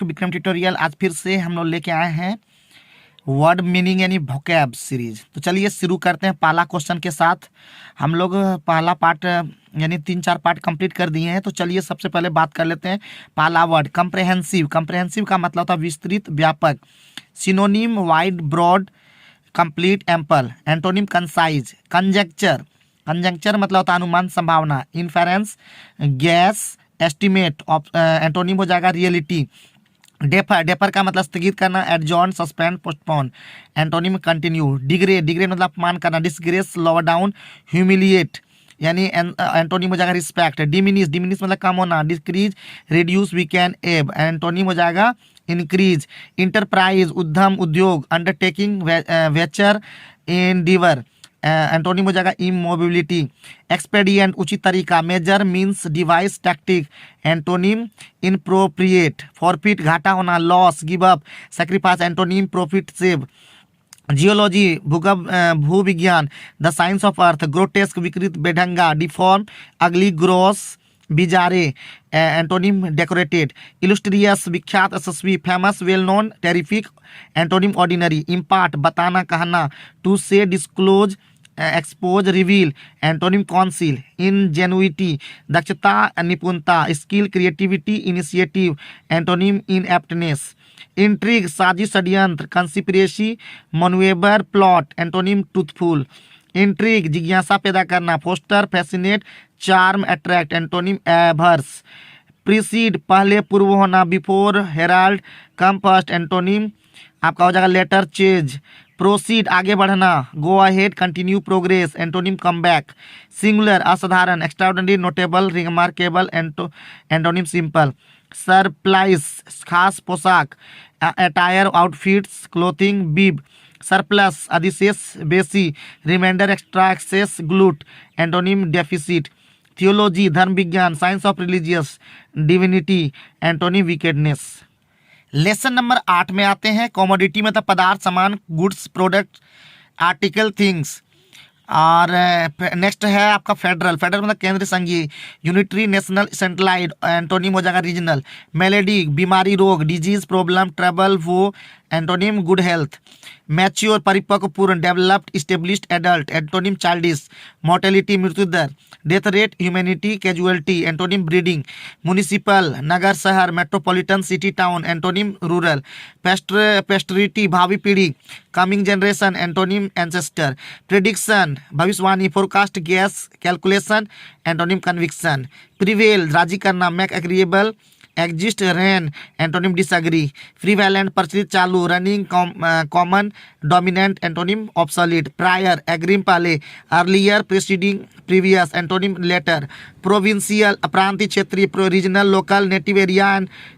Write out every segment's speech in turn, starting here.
To Vikram tutorial. आज फिर से हम लोग लेके आए हैं वर्ड मीनिंग यानी वोकैब सीरीज। तो चलिए शुरू करते हैं पहला क्वेश्चन के साथ। हम लोग पहला पार्ट यानी 3-4 पार्ट कंप्लीट कर दिए हैं। तो चलिए सबसे पहले बात कर लेते हैं पहला वर्ड कंप्रेहेंसिव। कंप्रेहेंसिव का मतलब होता है विस्तृत, व्यापक। Synonym wide, broad, complete, ample. Antonym concise. Conjecture, conjecture मतलब होता है अनुमान, संभावना। Inference, gas, estimate. एंटोनिम हो जाएगा रियलिटी। डेफर, डेफर का मतलब स्थगित करना, adjourn, suspend, postpone. Antonym continue. Degrade, degrade मतलब अपमान करना, डिसग्रेस, लोअर डाउन, ह्यूमिलिएट। यानी एंटोनिम हो जाएगा रिस्पेक्ट। डिमिनिश, डिमिनिश मतलब कम होना, डिक्रीज, रिड्यूस, वीकेंड, एब। एंटोनिम हो जाएगा इंक्रीज। इंटरप्राइज, उद्यम, उद्योग। Undertaking, venture, endeavour. एंटोनिम हो जाएगा इमोबिलिटी। एक्सपेडिएंट, उचित तरीका। Measure, means, device, tactic. Antonym inappropriate. Forfeit, घाटा होना, loss, give up, sacrifice. Antonym profit, save. Geology, भूविज्ञान। The science of earth. Grotesque, विकृत, बेढंगा, deform, ugly, gross, bizarre. Antonym decorated. Illustrious, विख्यात, यशस्वी। Famous, well known, terrific. Antonym ordinary. Impart, बताना, कहना। To say, disclose, expose, reveal. Antonym council. Ingenuity, दक्षता, निपुणता। Skill, creativity, initiative. Antonym ineptness. Intrigue, साजिश, षड्यंत्र। Conspiracy, manoeuvre, plot. Antonym truthful. Intrigue, जिज्ञासा पैदा करना। Foster, fascinate, charm, attract. Antonym averse. Precede, पहले, पूर्व होना। Before, herald, come first. Antonym आपका हो जाएगा लेटर, चेज। प्रोसीड, आगे बढ़ना। Go ahead, continue, progress. Antonym come back. Singular, असाधारण। Extraordinary, notable, remarkable. Antonym simple. Surplice, खास पोशाक। Attire, outfits, clothing. Bib, surplus, अधिशेष, बेसी। Remainder, extra, excess, glut. Antonym deficit. Theology, धर्म विज्ञान। Science of religious, divinity. Antonym wickedness. Lesson number 8 में आते हैं। कॉमोडिटी मतलब पदार्थ, सामान, गुड्स, प्रोडक्ट, आर्टिकल, थिंग्स। और नेक्स्ट है आपका फेडरल। फेडरल मतलब केंद्र संघीय। Unitary, national, centralise. एंटोनिम हो जाएगा रीजनल। मेलेडी, बीमारी, रोग। डिजीज, प्रॉब्लम, ट्रबल, वो। Antonym good health. मैच्योर, परिपक्व, पूर्ण। Developed, established, adult. Antonym childish. Mortality, मृत्यु दर। Death rate, humanity, casualty. Antonym breeding. Municipal, नगर, शहर। Metropolitan, city, town. Antonym rural. Posterity, भावी पीढ़ी। Coming generation. Antonym ancestor. Prediction, भविष्यवाणी। Forecast, guess, calculation. Antonym conviction. Prevail, राजी करना। Make agreeable, exist, reign. Antonym disagree. Prevalent, प्रचलित, चालू। Running, common, dominant. Antonym obsolete. Prior, एग्रीम, पहले। Earlier, preceding, previous. Antonym later. Provincial, प्रांतीय, क्षेत्रीय। Regional, local, native area.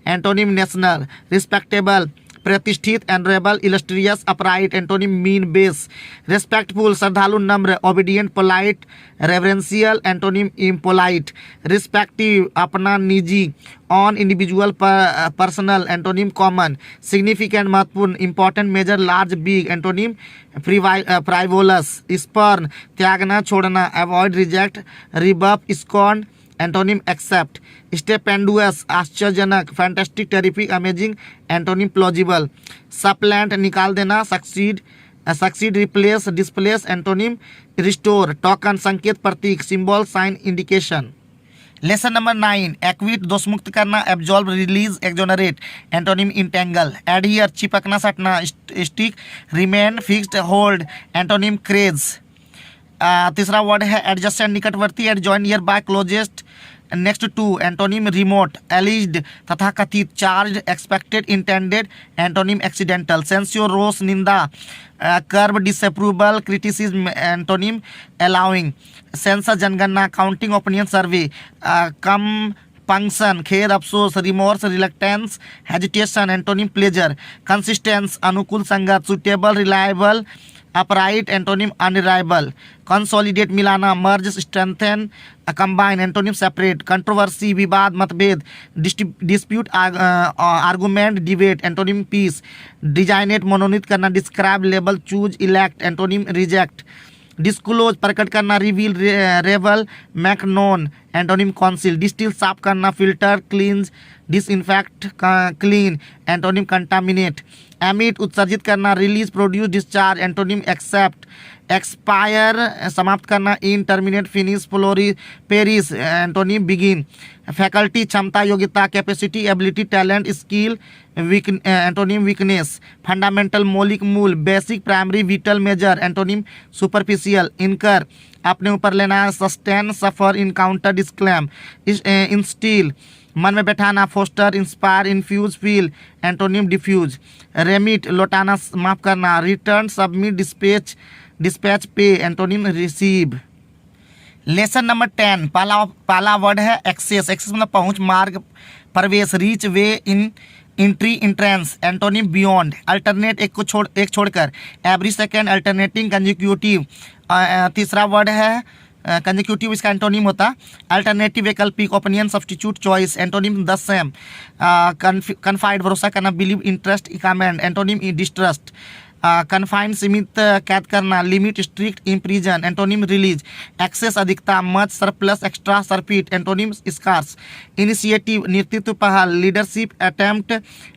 Antonym national. Respectable, प्रतिष्ठित। Honourable, illustrious, upright. Antonym mean, base. Respectful, श्रद्धालु, नम्र। Obedient, polite, reverential. Antonym impolite. Respective, अपना, निजी। Own, individual, personal. Antonym common. Significant, महत्वपूर्ण। Important, major, large, big. Antonym frivolous. Spurn, त्यागना, छोड़ना। Avoid, reject, rebuff, scorn. Antonym accept. Stupendous, आश्चर्यजनक। Fantastic, terrific, amazing. Antonym plausible. Supplant, निकाल देना। Succeed, succeed, replace, displace. Antonym restore. Token, संकेत, प्रतीक। Symbol, sign, indication. Lesson number 9, acquit, दोषमुक्त करना। Absolve, release, exonerate. Antonym entangle. Adhere, चिपकना, सटना। Stick, remain, fixed, hold. Antonym craze. तीसरा word है एडजस्टेंट, निकटवर्ती। Adjoin, near by, closest, next to. Antonym remote. Alleged, तथा कथित। Charge, expected, intended. Antonym accidental. Censure, रोष, निंदा। Curb, disapproval, criticism. Antonym allowing. Census, जनगणना। Counting, opinion, survey. Compunction, खेद, अफसोस। Remorse, reluctance, hesitation. Antonym pleasure. Consistence, अनुकूल, संगत। Suitable, reliable, upright. Antonym unreliable. Consolidate, मिलाना। Merge, strengthen, combine. Antonym separate. Controversy, विवाद, मतभेद। Dispute, argument, debate. Antonym peace. Designate, मनोनीत करना। Describe, label, choose, elect. Antonym reject. Disclose, प्रकट करना। Reveal, revel, make known. Antonym conceal. Distil साफ करना, filter, cleanse, disinfect, clean, antonym contaminate. Emit उत्सर्जित करना, release, produce, discharge, antonym accept. Expire समाप्त करना, इन, टर्मिनेट, फिनिश, फ्लोरी, पेरिस, एंटोनिम बिगिन। फैकल्टी क्षमता, योग्यता, capacity, ability, talent, skill, antonym weakness. Fundamental मौलिक मूल, basic, primary, vital, major, antonym superficial. Incur अपने ऊपर लेना, sustain, suffer, encounter, disclaim, instil मन में बैठाना, foster, inspire, infuse, feel, antonym diffuse. Remit लौटाना, माफ करना, return, submit, dispatch, pay, antonym receive. Lesson number 10 पहला वर्ड है एक्सेस। एक्सेस मतलब पहुंच, मार्ग, प्रवेश, reach, way, in, entry, entrance, antonym beyond. Alternate एक छोड़कर, एवरी सेकेंड, अल्टरनेटिंग, कंजिक्यूटिव। तीसरा वर्ड है कंजिक्यूटिव, इसका एंटोनिम होता अल्टरनेटिव, वैकल्पिक, opinion, substitute, choice, antonym the same. Confide भरोसा करना, believe, interest, comment, antonym distrust. Confined सीमित कैद करना, limit, strict, imprison, antonym release. Excess अधिकता, much, surplus, extra, surfeit, antonym scarce. Initiative नेतृत्व, पहल, leadership, attempt,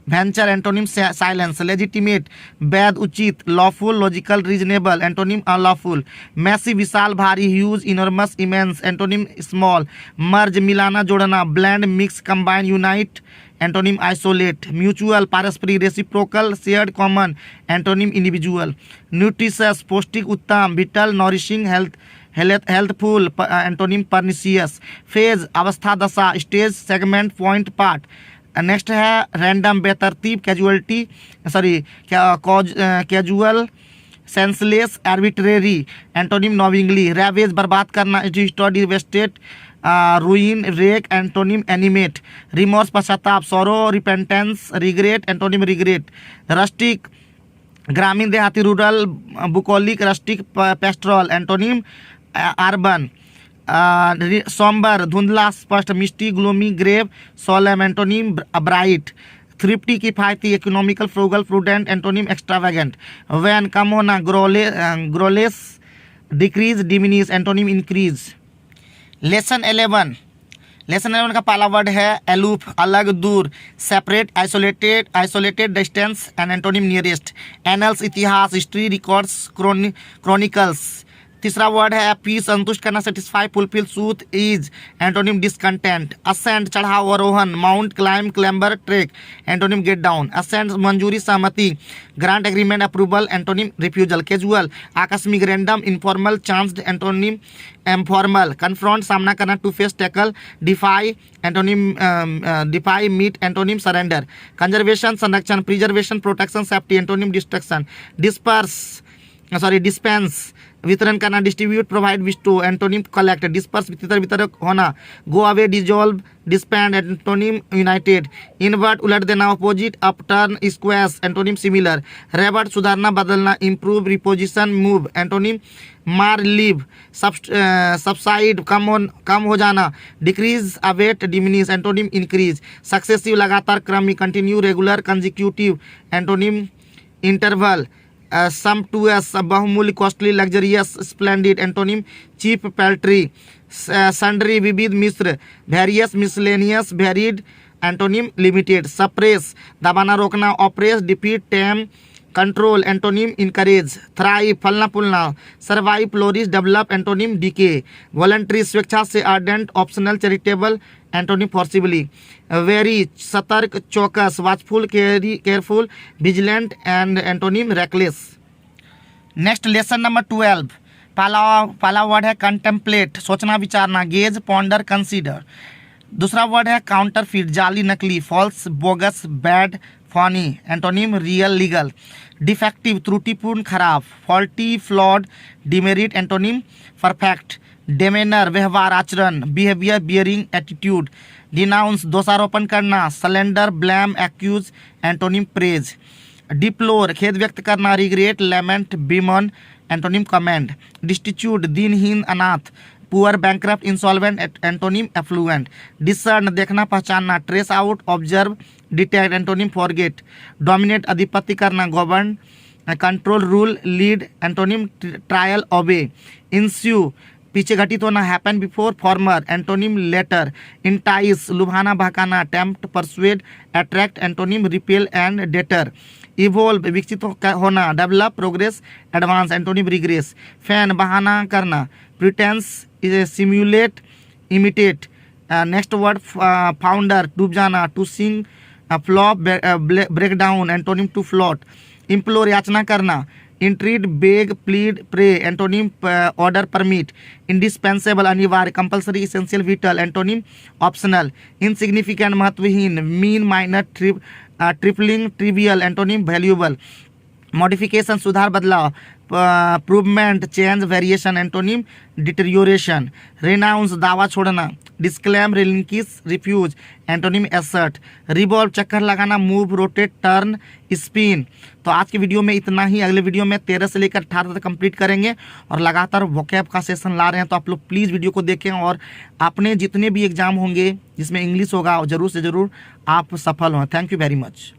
venture, antonym silence. Legitimate वैध, उचित, lawful, logical, reasonable, antonym unlawful. Massive विशाल, भारी, huge, enormous, immense, antonym small. Merge मिलाना, जोड़ना, blend, mix, combine, unite, antonym isolate. Mutual पारस्परिक, reciprocal, shared, common, antonym individual. Nutritious पौष्टिक, उत्तम, vital, nourishing, healthful, antonym pernicious. Phase अवस्था, दशा, stage, segment, point, part. Next है रैंडम बेतरतीब, casual, senseless, arbitrary, antonym knowingly. Ravage बर्बाद करना, destroy, devastated, ruin, wreck, antonym animate. Remorse पश्चाताप, sorrow, repentance, regret, antonym regret. Rustic ग्रामीण देहाती, rural, bucolic, rustic, pastoral, antonym urban. Sombre धुंधला, स्पष्ट, misty, gloomy, grave, solemn, antonym bright. Thrifty किफायती, economical, frugal, prudent, antonym extravagant. Wane कम होना, grow less, decrease, diminish, antonym increase. Lesson 11 का पहला word है एलूफ, अलग, दूर, separate, isolated, distance, and antonym nearest. Annals इतिहास, हिस्ट्री, रिकॉर्ड्स, क्रॉनिकल्स। तीसरा वर्ड है पीस, संतुष्ट करना, satisfy, fulfil, soothe, ease, antonym discontent. Ascent चढ़ाव, आरोहण, mount, climb, clamber, track, antonym get down. Assent मंजूरी, सहमति, grant, agreement, approval, antonym refusal. Casual आकस्मिक, random, informal, chanced, antonym informal. Confront सामना करना, to face, tackle, defy, antonym defy, meet, antonym surrender. Conservation संरक्षण, preservation, protection, safety, antonym destruction. Dispense वितरण करना, distribute, provide, bestow, antonym collect. Disperse वितरक होना, go away, dissolve, disband, antonym united. Invert उलट देना, opposite, upturn, squash, antonym similar. Revert सुधारना, बदलना, improve, reposition, move, antonym मार, लीव। सबसाइड कम हो जाना, decrease, abate, diminish, antonym increase. Successive लगातार, क्रमिक, continue, regular, consecutive, antonym interval. sumptuous बहुमूल्य, costly, luxurious, splendid, antonym cheap, paltry. Sundry विविध, मिश्र, various, miscellaneous, varied, antonym limited. Suppress दबाना, रोकना, oppress, defeat, tame, control, antonym encourage. Thrive फलना फूलना, survive, flourish, develop, antonym decay. Voluntary स्वेच्छा से, ardent, optional, charitable, antonym forcibly. Wary सतर्क, चौकस, watchful, careful, vigilant, and antonym reckless. Next lesson number 12 पहला word है कंटेम्पलेट, सोचना विचारना, गेज, पॉन्डर, कंसीडर। दूसरा वर्ड है काउंटरफीट, जाली, नकली, false, bogus, bad, funny, antonym real, legal. Defective त्रुटिपूर्ण, खराब। Faulty, flawed, demerit, antonym perfect. Demeanour व्यवहार, आचरण, बिहेवियर, बियरिंग, एटीट्यूड। डिनाउंस दोषारोपण करना, slander, blame, accuse, antonym praise. Deplore खेद व्यक्त करना, regret, lament, bemoan, antonym commend. Destitute दीनहीन, अनाथ। Poor, bankrupt, insolvent, antonym affluent. Discern देखना पहचानना, trace out, observe, detect, antonym forget. Dominate अधिपत्य करना, govern, control, rule, lead, antonym trial, obey. Ensue पीछे घटित होना, happen before former, antonym latter, entice लुभाना बहकाना, tempt persuade attract, antonym repel and deter, evolve विकसित होना, develop progress advance, antonym regress, feign बहाना करना, pretence simulate imitate, next word founder डूब जाना, to sink flop break down, antonym to float, implore याचना करना, entreat beg plead pray, antonym order permit, indispensable अनिवार्य, compulsory essential vital, antonym optional, insignificant महत्वहीन, mean minor trifling trivial, antonym valuable, modification सुधार बदलाव, improvement change variation, antonym deterioration, renounce दावा छोड़ना, disclaim relinquish refuse, antonym assert, revolve चक्कर लगाना, move rotate turn spin. तो आज की वीडियो में इतना ही, अगले वीडियो में 13 से लेकर 18 तक कंप्लीट करेंगे और लगातार वोकैब का सेशन ला रहे हैं। तो आप लोग प्लीज़ वीडियो को देखें और अपने जितने भी एग्जाम होंगे जिसमें इंग्लिश होगा ज़रूर से ज़रूर आप सफल हों। Thank you very much.